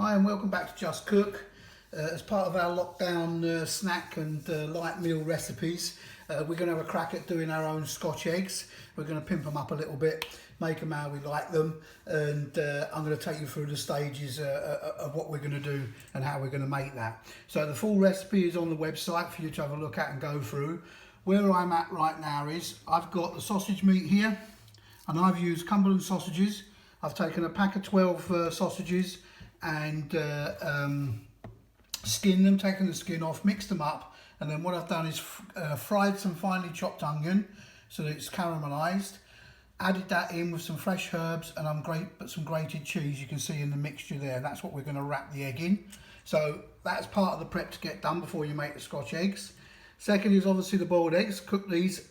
Hi and welcome back to Just Cook. As part of our lockdown snack and light meal recipes, we're going to have a crack at doing our own Scotch eggs. We're going to pimp them up a little bit, make them how we like them, and I'm going to take you through the stages of what we're going to do and how we're going to make that. So the full recipe is on the website for you to have a look at and go through. Where I'm at right now is I've got the sausage meat here, and I've used Cumberland sausages. I've taken a pack of 12 sausages and skinned them, taken the skin off, mixed them up, and then what I've done is fried some finely chopped onion so that it's caramelised, added that in with some fresh herbs and some grated cheese. You can see in the mixture there, that's what we're going to wrap the egg in. So that's part of the prep to get done before you make the Scotch eggs. Second is obviously the boiled eggs. Cook these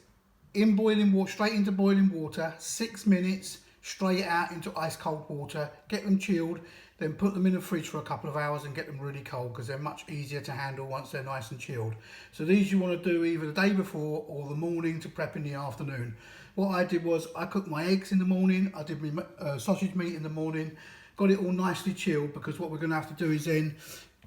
in boiling water, straight into boiling water, 6 minutes, straight out into ice cold water, get them chilled, then put them in the fridge for a couple of hours and get them really cold because they're much easier to handle once they're nice and chilled. So these you want to do either the day before or the morning to prep in the afternoon. What I did was I cooked my eggs in the morning, I did my sausage meat in the morning, got it all nicely chilled, because what we're going to have to do is then,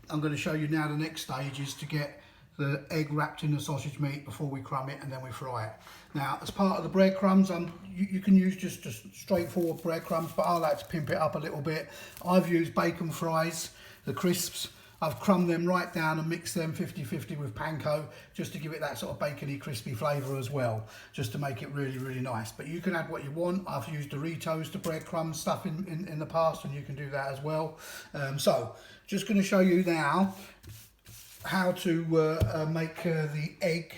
I'm going to show you now the next stage is to get the egg wrapped in the sausage meat before we crumb it and then we fry it. Now, as part of the breadcrumbs, you can use just straightforward breadcrumbs, but I like to pimp it up a little bit. I've used bacon fries, the crisps. I've crumbed them right down and mixed them 50-50 with panko, just to give it that sort of bacony, crispy flavour as well, just to make it really, really nice. But you can add what you want. I've used Doritos to breadcrumb stuff in the past, and you can do that as well. So, just going to show you now how to make the egg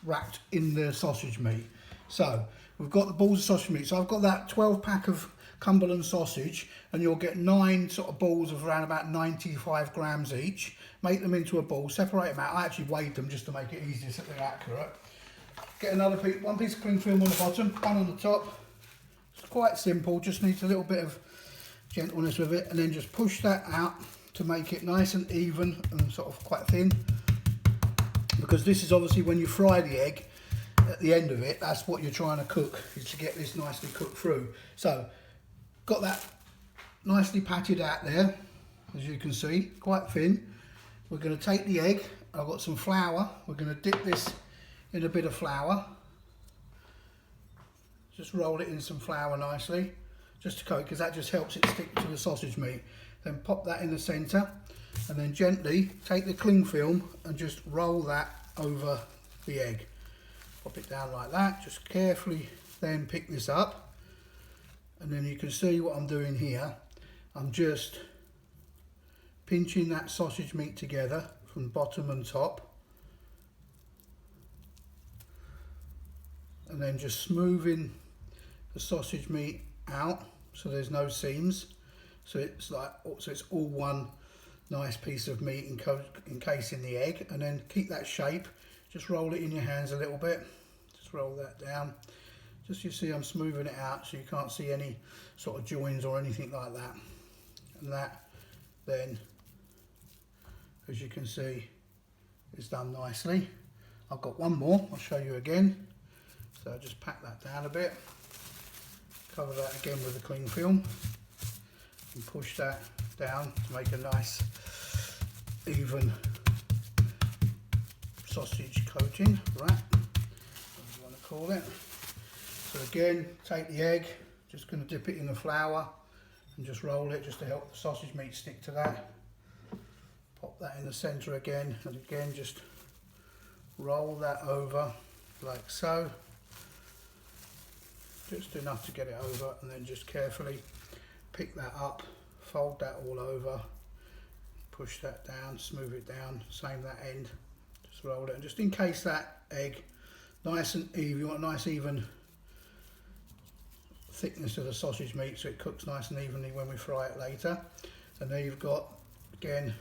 wrapped in the sausage meat. So we've got the balls of sausage meat. So I've got that 12 pack of Cumberland sausage, and you'll get 9 sort of balls of around about 95 grams each. Make them into a ball, separate them out. I actually weighed them just to make it easier so they're accurate. Get one piece of cling film on the bottom, one on the top. It's quite simple, just needs a little bit of gentleness with it, and then just push that out to make it nice and even and sort of quite thin, because this is obviously when you fry the egg at the end of it, that's what you're trying to cook, is to get this nicely cooked through. So got that nicely patted out there, as you can see, quite thin. We're going to take the egg, I've got some flour, we're going to dip this in a bit of flour, just roll it in some flour nicely, just to coat, because that just helps it stick to the sausage meat. Then pop that in the centre, and then gently take the cling film and just roll that over the egg. Pop it down like that, just carefully then pick this up, and then you can see what I'm doing here. I'm just pinching that sausage meat together from bottom and top, and then just smoothing the sausage meat out so there's no seams. So it's all one nice piece of meat encasing the egg, and then keep that shape. Just roll it in your hands a little bit. Just roll that down. Just, you see, I'm smoothing it out so you can't see any sort of joins or anything like that. And that then, as you can see, is done nicely. I've got one more, I'll show you again. So just pack that down a bit. Cover that again with the cling film. And push that down to make a nice even sausage coating, wrap, whatever you want to call it. So again, take the egg, just going to dip it in the flour and just roll it just to help the sausage meat stick to that. Pop that in the centre again, and again just roll that over like so, just enough to get it over, and then just carefully pick that up, fold that all over, push that down, smooth it down, same that end, just roll it, and just encase that egg nice and even. You want a nice even thickness of the sausage meat so it cooks nice and evenly when we fry it later. And there you've got, again,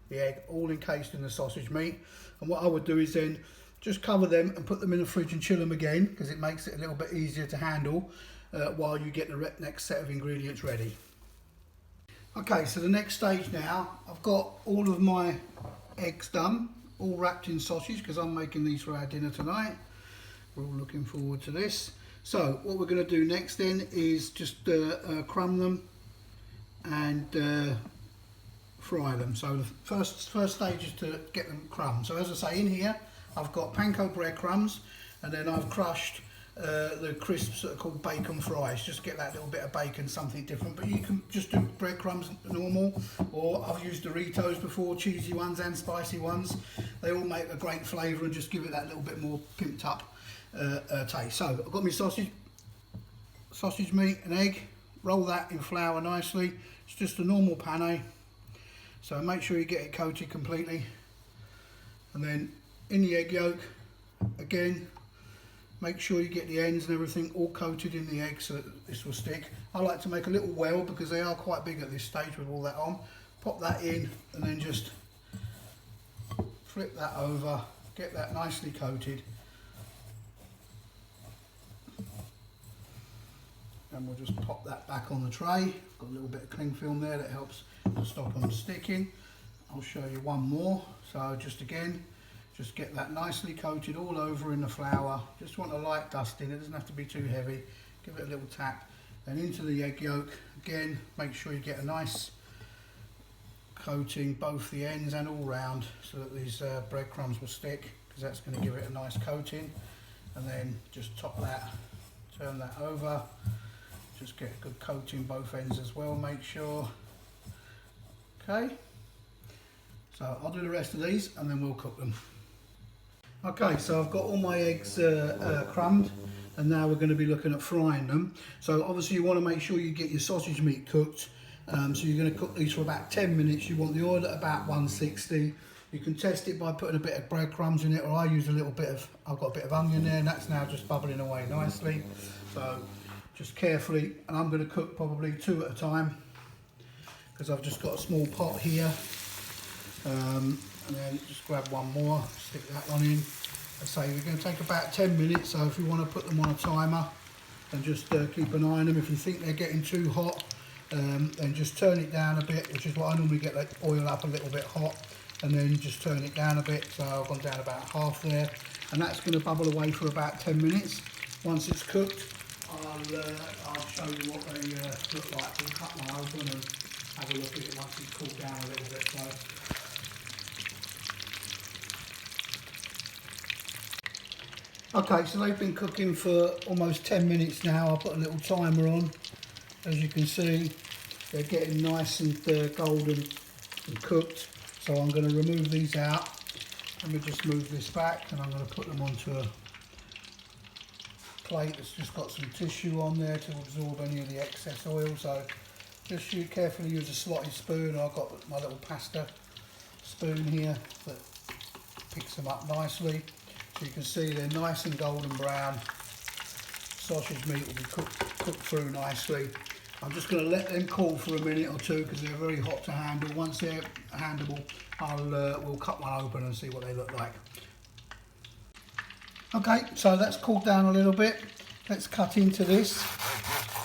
the egg all encased in the sausage meat. And what I would do is then just cover them and put them in the fridge and chill them again, because it makes it a little bit easier to handle while you get the next set of ingredients ready. Okay, so the next stage now, I've got all of my eggs done, all wrapped in sausage, because I'm making these for our dinner tonight. We're all looking forward to this. So what we're going to do next then is just crumb them and fry them. So the first stage is to get them crumbed. So as I say, in here I've got panko breadcrumbs, and then I've crushed the crisps that are called bacon fries. Just get that little bit of bacon, something different. But you can just do breadcrumbs normal, or I've used Doritos before, cheesy ones and spicy ones. They all make a great flavour and just give it that little bit more pimped up taste. So I've got my sausage meat and egg. Roll that in flour nicely. It's just a normal penne. So make sure you get it coated completely. And then in the egg yolk, again, make sure you get the ends and everything all coated in the egg so that this will stick. I like to make a little well because they are quite big at this stage with all that on. Pop that in and then just flip that over, get that nicely coated. And we'll just pop that back on the tray. Got a little bit of cling film there that helps to stop them sticking. I'll show you one more. So just get that nicely coated all over in the flour. Just want a light dusting, it doesn't have to be too heavy. Give it a little tap. Then into the egg yolk. Again, make sure you get a nice coating, both the ends and all round, so that these breadcrumbs will stick, because that's going to give it a nice coating. And then just top that, turn that over. Just get a good coating both ends as well, make sure. Okay, so I'll do the rest of these and then we'll cook them. Okay, so I've got all my eggs crumbed, and now we're going to be looking at frying them. So obviously you want to make sure you get your sausage meat cooked. So you're going to cook these for about 10 minutes. You want the oil at about 160. You can test it by putting a bit of breadcrumbs in it, or I use a little bit of, I've got a bit of onion there, and that's now just bubbling away nicely. So just carefully, and I'm going to cook probably 2 at a time, because I've just got a small pot here. And then just grab one more, stick that one in. I say we're going to take about 10 minutes, so if you want to put them on a timer, and just keep an eye on them. If you think they're getting too hot, then just turn it down a bit, which is what I normally get, like oil up a little bit hot, and then just turn it down a bit. So I've gone down about half there, and that's going to bubble away for about 10 minutes. Once it's cooked, I'll show you what they look like. We'll cut one open and have a look at it once it's cooled down a little bit. Okay, so they've been cooking for almost 10 minutes now. I'll put a little timer on. As you can see, they're getting nice and golden and cooked. So I'm going to remove these out. Let me just move this back, and I'm going to put them onto a plate that's just got some tissue on there to absorb any of the excess oil. So just carefully use a slotted spoon. I've got my little pasta spoon here that picks them up nicely. So you can see they're nice and golden brown. Sausage meat will be cooked through nicely. I'm just going to let them cool for a minute or two because they're very hot to handle. Once they're handleable, we'll cut one open and see what they look like. Okay, so that's cooled down a little bit. Let's cut into this.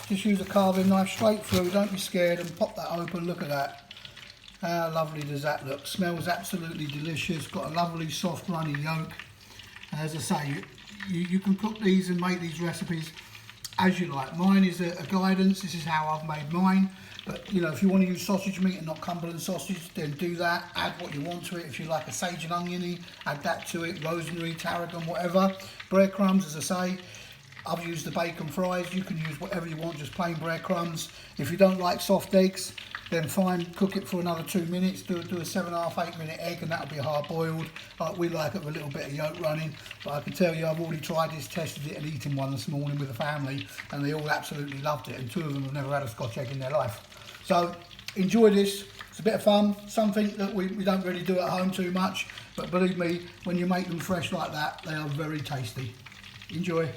Just use a carving knife straight through, don't be scared, and pop that open. Look at that. How lovely does that look? Smells absolutely delicious. Got a lovely soft runny yolk. As I say, you can cook these and make these recipes as you like. Mine is a guidance. This is how I've made mine. But you know, if you want to use sausage meat and not Cumberland sausage, then do that. Add what you want to it. If you like a sage and oniony, add that to it. Rosemary, tarragon, whatever. Breadcrumbs, as I say. I've used the bacon fries. You can use whatever you want, just plain breadcrumbs. If you don't like soft eggs, then fine, cook it for another 2 minutes. Do a 7.5, 8 minute egg, and that'll be hard boiled. We like it with a little bit of yolk running. But I can tell you, I've already tried this, tested it, and eaten one this morning with the family, and they all absolutely loved it. And 2 of them have never had a Scotch egg in their life. So enjoy this. It's a bit of fun. Something that we don't really do at home too much. But believe me, when you make them fresh like that, they are very tasty. Enjoy.